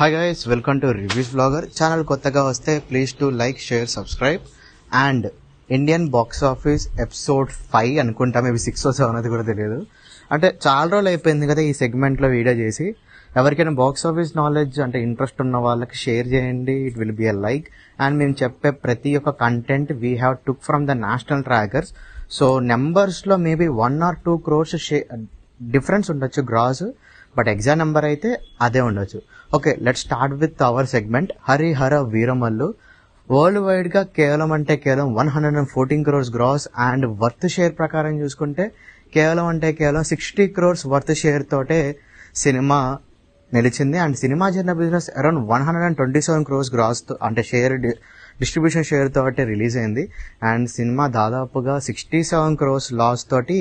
Hi guys, welcome two reviews blogger channel. కొత్తగా వస్తే please to like, share, subscribe. And Indian box office episode 5 అనుకుంటా, maybe 6 or 7 అది కూడా తెలియదు. అంటే చాలా రోజులు అయిపోయింది కదా ఈ సెగ్మెంట్లో వీడియో చేసి. ఎవరికైనా బాక్స్ ఆఫీస్ నాలెడ్జ్ అంటే ఇంట్రెస్ట్ ఉన్న వాళ్ళకి షేర్ చేయండి, it will be a like. And మేము చెప్పే ప్రతి ఒక్క content we have took from the national trackers. So నెంబర్స్లో మేబీ 1 or 2 crores డిఫరెన్స్ ఉండొచ్చు గ్రాస్, బట్ ఎగ్జాక్ట్ నెంబర్ అయితే అదే ఉండొచ్చు. Okay, let start with our segment. Hari Hara Veera Mallu world wide గా కేవలం 114 crores gross and worth share ప్రకారం చూసుకుంటే కేవలం 60 crores వర్త్ షేర్ తోటే సినిమా నిలిచింది. అండ్ సినిమా జరిగిన బిజినెస్ అరౌండ్ 127 crores గ్రాస్ అంటే షేర్ డిస్ట్రిబ్యూషన్ షేర్ తోటి రిలీజ్ అయింది. అండ్ సినిమా దాదాపుగా 67 crores లాస్ తోటి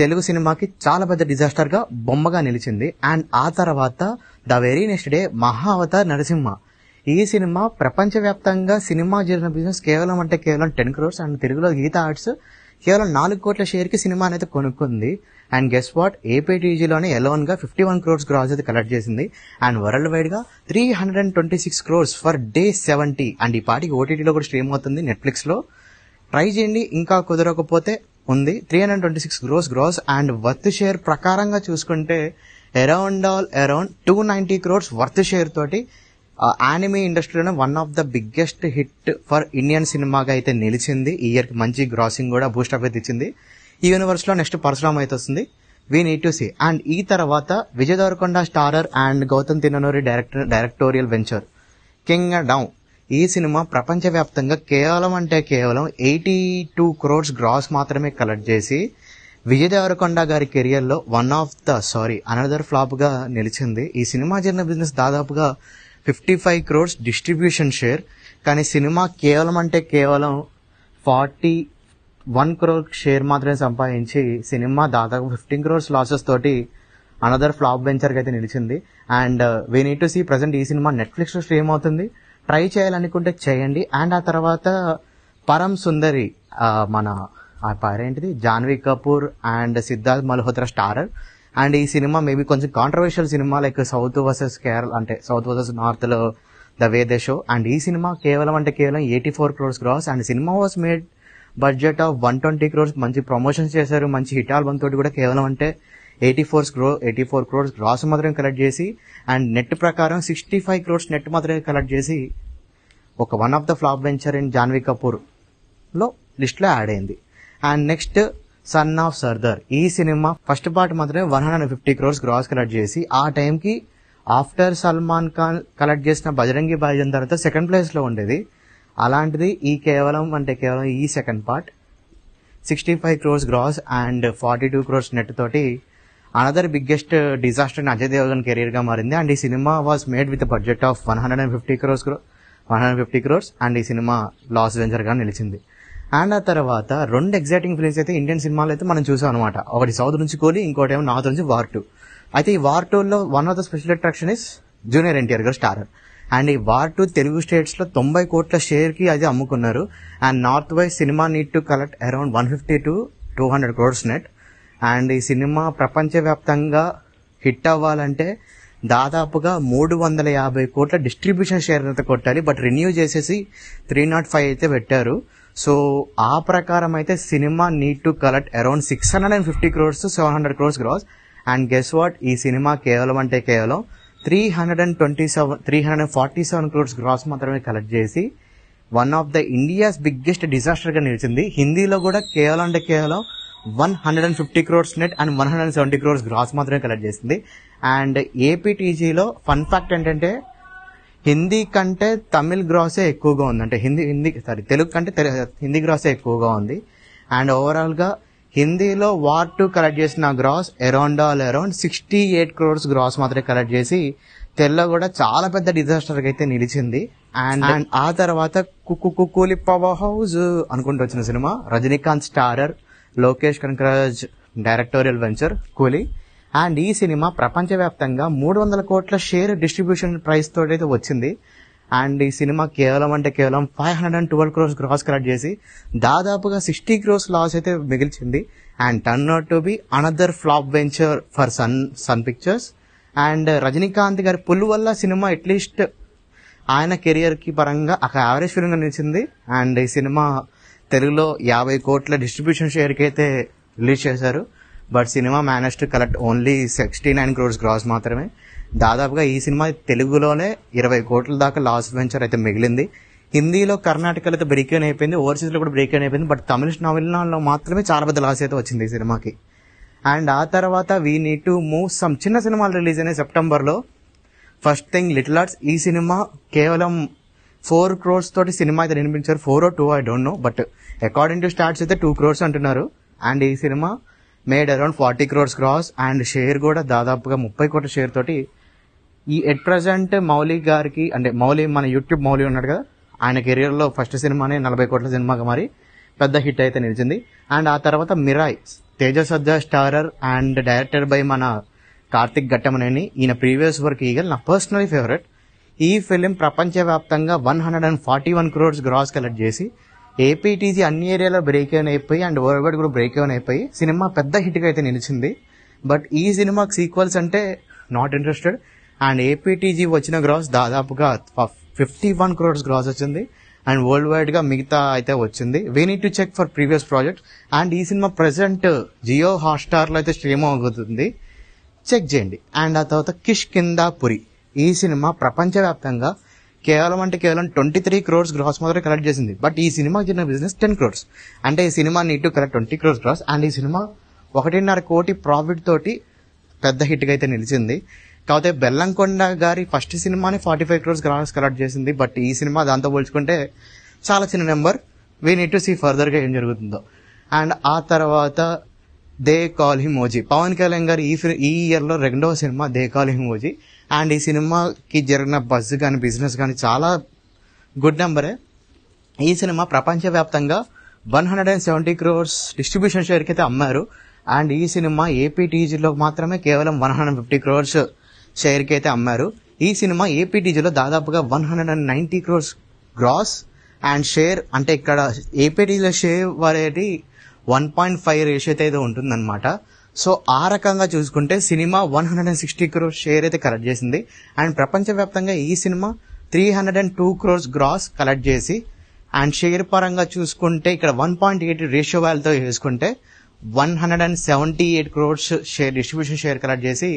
తెలుగు సినిమాకి చాలా పెద్ద డిజాస్టర్ గా బొమ్మగా నిలిచింది. అండ్ ఆ తర్వాత ద వెరీ నెక్స్ట్ డే మహా అవతార్ నరసింహ, ఈ సినిమా ప్రపంచవ్యాప్తంగా సినిమా జరిగిన బిజినెస్ కేవలం 10 crores. అండ్ తెలుగులో గీతా ఆర్ట్స్ కేవలం 4 కోట్ల షేర్ కి సినిమా అనేది కొనుక్కుంది. అండ్ గెస్ వాట్, ఏపీటీజీలోనే ఎలోన్ గా 51 crores గ్రాస్ అయితే కలెక్ట్ చేసింది. అండ్ వరల్డ్ వైడ్ గా 326 crores ఫర్ డే 70. అండ్ ఈ పాటికి ఓటీటీలో కూడా స్ట్రీమ్ అవుతుంది, నెట్ఫ్లిక్స్ లో. ట్రై చేయండి, ఇంకా కుదరకపోతే ఉంది. 326 crores gross and worth share ప్రకారంగా చూసుకుంటే అరౌండ్ 290 crores వర్త్ షేర్ తోటి యానిమే ఇండస్ట్రీలోనే one of the biggest hit for Indian సినిమాగా అయితే నిలిచింది. ఈ ఇయర్ కి మంచి గ్రాసింగ్ కూడా బూస్టప్ అయితే ఇచ్చింది. ఈ యూనివర్స్ లో నెక్స్ట్ పరశురామ్ అయితే వస్తుంది, we need to see. And ఈ తర్వాత Vijay Deverakonda starrer and Gautam Tinnanuri directorial venture Kingdom, ఈ సినిమా ప్రపంచవ్యాప్తంగా కేవలం 82 crores గ్రాస్ మాత్రమే కలెక్ట్ చేసి విజయ్ దేవరకొండ గారి కెరియర్ లో అనదర్ ఫ్లాప్ గా నిలిచింది. ఈ సినిమా జరిగిన బిజినెస్ దాదాపుగా 55 crores డిస్ట్రిబ్యూషన్ షేర్, కానీ సినిమా కేవలం 41 crore షేర్ మాత్రమే సంపాదించి సినిమా దాదాపు 15 crores లాసెస్ తోటి అనదర్ ఫ్లాప్ వెంచర్ అయితే నిలిచింది. And we need to see, present ఈ సినిమా నెట్ఫ్లిక్స్ లో స్ట్రీమ్ అవుతుంది. ట్రై చేయాలనుకుంటే చేయండి. అండ్ ఆ తర్వాత పరమ్ సుందరి, మన ఆ పేరేంటిది, Janhvi Kapoor and Siddharth Malhotra starrer. And ఈ సినిమా మేబీ కొంచెం controversial cinema, like south versus Kerala, అంటే సౌత్ వర్సెస్ నార్త్ లో the way they show. And ఈ సినిమా కేవలం 84 crores gross. And cinema was made budget of 120 crores. మంచి ప్రమోషన్స్ చేశారు, మంచి హిట్ ఆల్బమ్ తోటి కూడా కేవలం 84 crores గ్రాస్ మాత్రమే కలెక్ట్ చేసి, అండ్ నెట్ ప్రకారం 65 crores నెట్ మాత్రమే కలెక్ట్ చేసి ఒక one of the flop venture in Janhvi Kapoor లో లిస్ట్ లో యాడ్ అయింది. And next son of Sardar, ఈ సినిమా ఫస్ట్ పార్ట్ మాత్రమే 150 crores గ్రాస్ కలెక్ట్ చేసి ఆ టైంకి ఆఫ్టర్ సల్మాన్ ఖాన్ కలెక్ట్ చేసిన బజరంగి భాయిజాన్ తర్వాత సెకండ్ ప్లేస్ లో ఉండేది. అలాంటిది ఈ కేవలం ఈ second part 65 crores gross and 42 crores net తోటి another biggest disaster in Ajay Devgn career గా మారింది. అండ్ ఈ cinema was made with budget of 150 crores and ఈ సినిమా లాస్ వెంచర్ గా నిలిచింది. అండ్ ఆ తర్వాత 2 ఎగ్జైటింగ్ ఫిలిమ్స్ అయితే ఇండియన్ సినిమాలో అయితే మనం చూసాం అనమాట. ఒకటి సౌత్ నుంచి కోహ్లీ, ఇంకోటి ఏమో నార్త్ నుంచి వార్ 2. అయితే ఈ వార్ 2 లో one of the special attraction is junior NTR garu starrer. And ఈ వార్ 2 తెలుగు స్టేట్స్ లో 90 కోట్ల షేర్ కి అది అమ్ముకున్నారు. And north wise cinema need to collect around 150 to 200 crores net. And ఈ సినిమా ప్రపంచవ్యాప్తంగా హిట్ అవ్వాలంటే దాదాపుగా 350 కోట్ల డిస్ట్రిబ్యూషన్ షేర్ అయితే కొట్టాలి. బట్ రిన్యూ చేసేసి 305 అయితే పెట్టారు. సో ఆ ప్రకారం అయితే సినిమా need to collect around 650 crores to 700 crores gross. And guess what, ఈ సినిమా కేవలం 347 crores గ్రాస్ మాత్రమే కలెక్ట్ చేసి one of the India's biggest disaster గా నిలిచింది. హిందీలో కూడా కేవలం 150 crores net and 170 crores gross మాత్రమే కలెక్ట్ చేసింది. అండ్ ఏపీటీజీలో ఫన్ ఫ్యాక్ట్ ఏంటంటే హిందీ కంటే తమిళ్ గ్రాసే ఎక్కువగా ఉంది, అంటే తెలుగు కంటే హిందీ గ్రాసే ఎక్కువగా ఉంది. అండ్ ఓవరాల్ గా హిందీలో వార్ 2 కలెక్ట్ చేసిన గ్రాస్ అరౌండ్ 68 crores గ్రాస్ మాత్రమే కలెక్ట్ చేసి తెలుగులో కూడా చాలా పెద్ద డిజాస్టర్ అయితే నిలిచింది. అండ్ ఆ తర్వాత కూలి పవర్ హౌస్ అనుకుంటూ వచ్చిన సినిమా, Rajinikanth starrer, Lokesh Kanagaraj directorial venture Coolie. And ఈ సినిమా ప్రపంచవ్యాప్తంగా 300 కోట్ల షేర్ డిస్ట్రిబ్యూషన్ ప్రైస్ తోటి అయితే వచ్చింది. అండ్ ఈ సినిమా కేవలం 512 crores గ్రాస్ కలెక్ట్ చేసి దాదాపుగా 60 crores లాస్ అయితే మిగిల్చింది. And turn out to be another flop venture for Sun Pictures. And Rajinikanth గారి పుల్ వల్ల సినిమా అట్లీస్ట్ ఆయన కెరియర్కి పరంగా ఒక యావరేజ్ ఫిల్మ్గా నిలిచింది. అండ్ ఈ సినిమా తెలుగులో 50 కోట్ల డిస్ట్రిబ్యూషన్ షేర్కి అయితే రిలీజ్ చేశారు. బట్ సినిమా manage to collect only 69 crores gross మాత్రమే. దాదాపుగా ఈ సినిమా తెలుగులోనే 20 కోట్ల దాకా లాస్ వెంచర్ అయితే మిగిలింది. హిందీలో కర్ణాటకలో అయితే బ్రేక్ ఇన్ అయిపోయింది, ఓవర్సీస్లో కూడా బ్రేక్ ఇన్ అయిపోయింది. బట్ తమిళనాడులో మాత్రమే చాలా పెద్ద లాస్ అయితే వచ్చింది ఈ సినిమాకి. అండ్ ఆ తర్వాత we need to move some చిన్న సినిమాలు రిలీజ్ అయినాయి సెప్టెంబర్లో. First thing little arts. ఈ సినిమా కేవలం 4 crores తోటి సినిమా అయితే నిర్మించారు. 4 or 2 I don't know, but according to stats అయితే 2 crores అంటున్నారు. అండ్ ఈ సినిమా made around 40 crores gross and share కూడా దాదాపుగా 30 కోట్ల షేర్ తోటి ఈ ఎట్ ప్రజెంట్ మౌలి గారికి, అంటే మౌలి మన యూట్యూబ్ మౌలి ఉన్నాడు కదా, ఆయన కెరియర్లో ఫస్ట్ సినిమానే 40 కోట్ల సినిమాగా మరి పెద్ద హిట్ అయితే నిలిచింది. అండ్ ఆ తర్వాత Mirai, Teja Sajja starrer and director by మన కార్తిక్ ఘట్టమనేని. ఈయన ప్రీవియస్ వర్క్ ఈగల్ నా పర్సనలీ ఫేవరెట్. ఈ ఫిలిం ప్రపంచవ్యాప్తంగా 141 crores గ్రాస్ కలెక్ట్ చేసి ఏపీటీజీ అన్ని ఏరియాలో బ్రేక్ ఇన్ అయిపోయి అండ్ వరల్డ్ వైడ్ కూడా బ్రేక్ ఇన్ అయిపోయి సినిమా పెద్ద హిట్గా అయితే నిలిచింది. బట్ ఈ సినిమాకి సీక్వెల్స్ అంటే నాట్ ఇంట్రెస్టెడ్. అండ్ ఏపీటీజీ వచ్చిన గ్రాస్ దాదాపుగా 51 crores గ్రాస్ వచ్చింది. అండ్ వరల్డ్ వైడ్ గా మిగతా అయితే వచ్చింది. We need to check for previous project. And ఈ సినిమా ప్రెసెంట్ జియో హాట్స్టార్ లో అయితే స్ట్రీమ్ అవుతుంది, చెక్ చేయండి. అండ్ ఆ తర్వాత కిష్కింధాపురి. ఈ సినిమా ప్రపంచవ్యాప్తంగా కేవలం 23 crores గ్రాస్ మాత్రమే కలెక్ట్ చేసింది. బట్ ఈ సినిమాకి జరిగిన బిజినెస్ 10 crores. అంటే ఈ సినిమా need to collect 20 crores gross. And ఈ సినిమా 1.5 కోటి ప్రాఫిట్ తోటి పెద్ద హిట్ గా అయితే నిలిచింది. కాకపోతే బెల్లంకొండ గారి ఫస్ట్ సినిమాని 45 crores గ్రాస్ కలెక్ట్ చేసింది. బట్ ఈ సినిమా దాంతో పోల్చుకుంటే చాలా చిన్న number. We need to see further గా ఏం జరుగుతుందో. అండ్ ఆ తర్వాత they call him OG. Pawan Kalyan garu ఈ ఇయర్ లో 2వ సినిమా they call him OG. And ఈ సినిమాకి జరిగిన బజ్ కానీ బిజినెస్ కానీ చాలా గుడ్ నెంబరే. ఈ సినిమా ప్రపంచవ్యాప్తంగా 170 crores డిస్ట్రిబ్యూషన్ షేర్కి అయితే అమ్మారు. అండ్ ఈ సినిమా ఏపీటీజీలో మాత్రమే కేవలం 150 crores షేర్కి అయితే అమ్మారు. ఈ సినిమా ఏపీటీజీలో దాదాపుగా 190 crores గ్రాస్ అండ్ షేర్, అంటే ఇక్కడ ఏపీటీజీలో షేర్ అనేది 1.5 రేషియో అయితే ఉంటుందన్నమాట. సో ఆ రకంగా చూసుకుంటే సినిమా 160 crores షేర్ అయితే కలెక్ట్ చేసింది. అండ్ ప్రపంచవ్యాప్తంగా ఈ సినిమా 302 crores గ్రాస్ కలెక్ట్ చేసి అండ్ షేర్ పరంగా చూసుకుంటే ఇక్కడ 1.8 రేషియో వాల్యూతో వేసుకుంటే 178 crores share distribution share collect చేసి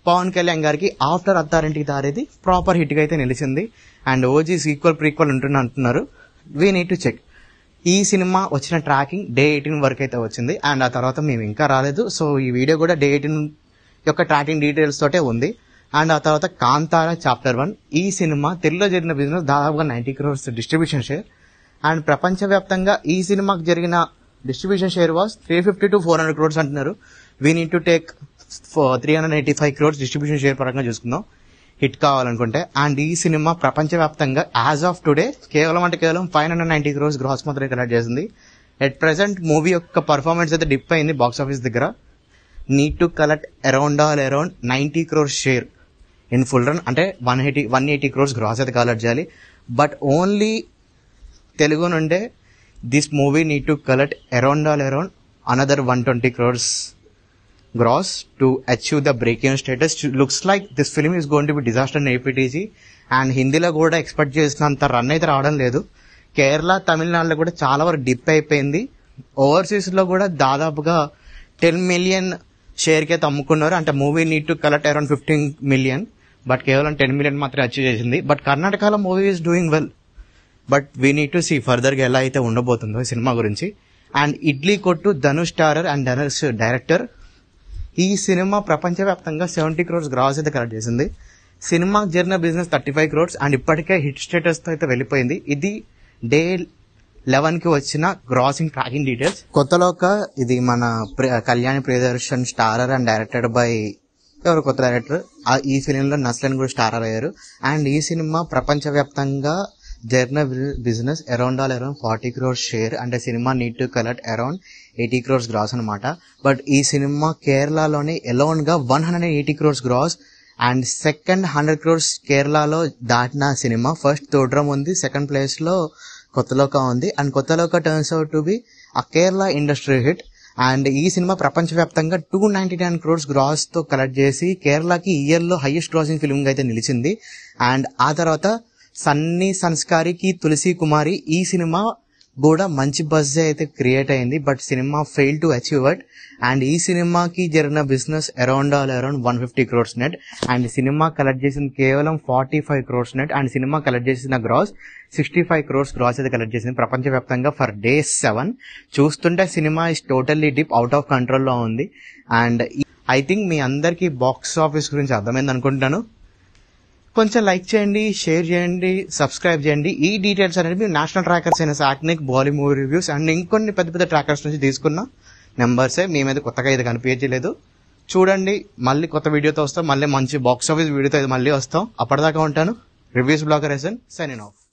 పవన్ కళ్యాణ్ గారికి after Attarintiki Daredi proper hit గా అయితే నిలిచింది. అండ్ ఓజీ సీక్వల్ ప్రీక్వల్ అంటున్నారు. We need to check. ఈ సినిమా వచ్చిన ట్రాకింగ్ Day 18 వరకు అయితే వచ్చింది. అండ్ ఆ తర్వాత మేము ఇంకా రాలేదు. సో ఈ వీడియో కూడా Day 18 యొక్క ట్రాకింగ్ డీటెయిల్స్ తోటే ఉంది. అండ్ ఆ తర్వాత కాంతారా చాప్టర్ 1. ఈ సినిమా తెలుగులో జరిగిన బిజినెస్ దాదాపుగా 90 crores డిస్ట్రిబ్యూషన్ షేర్. అండ్ ప్రపంచవ్యాప్తంగా ఈ సినిమాకి జరిగిన distribution share was 350 to 400 crores అంటున్నారు. We need to take 385 crores distribution share పరంగా చూసుకుందాం హిట్ కావాలనుకుంటే. అండ్ ఈ సినిమా ప్రపంచవ్యాప్తంగా యాజ్ ఆఫ్ టుడే కేవలం 590 crores గ్రాస్ మాత్రమే కలెక్ట్ చేసింది. ఎట్ ప్రెసెంట్ మూవీ యొక్క పర్ఫార్మెన్స్ అయితే డిప్ అయింది బాక్స్ ఆఫీస్ దగ్గర. Need to collect around 90 crores share in full run, అంటే 180 crores గ్రాస్ అయితే కలెక్ట్ చేయాలి. బట్ ఓన్లీ తెలుగు నుండే this movie need to collect around another 120 crores gross to achieve the break-even status. Looks like this film is going to be disaster in APTG. And హిందీలో కూడా expect చేసినంత run అయితే రావడం లేదు. కేరళ తమిళనాడులో కూడా చాలా వరకు డిప్ అయిపోయింది. ఓవర్సీస్ లో కూడా దాదాపుగా 10 million షేర్ కి అయితే అమ్ముకున్నారు. అంటే movie need to collect around 15 million, but కేవలం 10 million మాత్రమే అచీవ్ చేసింది. బట్ కర్ణాటకలో movie is doing well. But we need to see further గా ఎలా అయితే ఉండబోతుందో ఈ సినిమా గురించి. అండ్ ఇడ్లీ కొట్టు Dhanush starrer and Dhanush director. ఈ సినిమా ప్రపంచవ్యాప్తంగా 70 crores గ్రాస్ అయితే కలెక్ట్ చేసింది. సినిమాకి జరిగిన బిజినెస్ 35 crores అండ్ ఇప్పటికే హిట్ స్టేటస్ తో అయితే వెళ్ళిపోయింది. ఇది Day 11 కి వచ్చిన గ్రాసింగ్ ట్రాకింగ్ డీటెయిల్స్. కొత్తలోక ఇది మన Kalyani Priyadarshan starrer and directed by ఎవరు కొత్త డైరెక్టర్. ఈ ఫిలింలో నస్లన్ కూడా స్టారర్ అయ్యారు. అండ్ ఈ సినిమా ప్రపంచవ్యాప్తంగా జరిగిన బిజినెస్ అరౌండ్ 40 crores షేర్. అంటే సినిమా need to collect around 80 crores gross అనమాట. బట్ ఈ సినిమా కేరళలోనే అలౌన్ గా 180 crores gross and second 100 crores కేరళలో దాటిన సినిమా. ఫస్ట్ తోడ్రం ఉంది, సెకండ్ ప్లేస్ లో కొత్తలోక ఉంది. And Kotha Loka turns out to be ఆ కేరళ ఇండస్ట్రీ హిట్. అండ్ ఈ సినిమా ప్రపంచవ్యాప్తంగా 299 crores గ్రాస్ తో కలెక్ట్ చేసి కేరళకి ఇయర్ లో హైయెస్ట్ గ్రాసింగ్ ఫిల్మ్ గా అయితే నిలిచింది. అండ్ ఆ తర్వాత సన్నీ సంస్కారికి తులసి కుమారి ఈ సినిమా కూడా మంచి బజ్ అయితే క్రియేట్ అయింది. But cinema fail to achieve it. And ఈ సినిమాకి జరిగిన business around 150 crores net. And cinema collect చేసిన కేవలం 45 crores net. And cinema collect చేసిన గ్రాస్ 65 crores గ్రాస్ అయితే కలెక్ట్ చేసింది ప్రపంచవ్యాప్తంగా ఫర్ డే 7. చూస్తుంటే cinema is totally dip out of కంట్రోల్లో ఉంది. అండ్ ఐ థింక్ మీ అందరికీ బాక్స్ ఆఫీస్ గురించి అర్థమైంది అనుకుంటున్నాను. కొంచెం లైక్ చేయండి, షేర్ చేయండి, సబ్స్క్రైబ్ చేయండి. ఈ డీటెయిల్స్ అనేది నేషనల్ ట్రాకర్స్ అయిన సాక్నిక్, బాలీవుడ్ మూవీ రివ్యూస్ అండ్ ఇంకొన్ని పెద్ద పెద్ద ట్రాకర్స్ నుంచి తీసుకున్న నెంబర్సే. మీ మీద కొత్తగా ఇది కనిపించలేదు. చూడండి, మళ్ళీ కొత్త వీడియోతో వస్తాం. మళ్ళీ మంచి బాక్స్ ఆఫీస్ వీడియోతో మళ్ళీ వస్తాం. అప్పటిదాకా ఉంటాను. Reviews blogger SN signing of.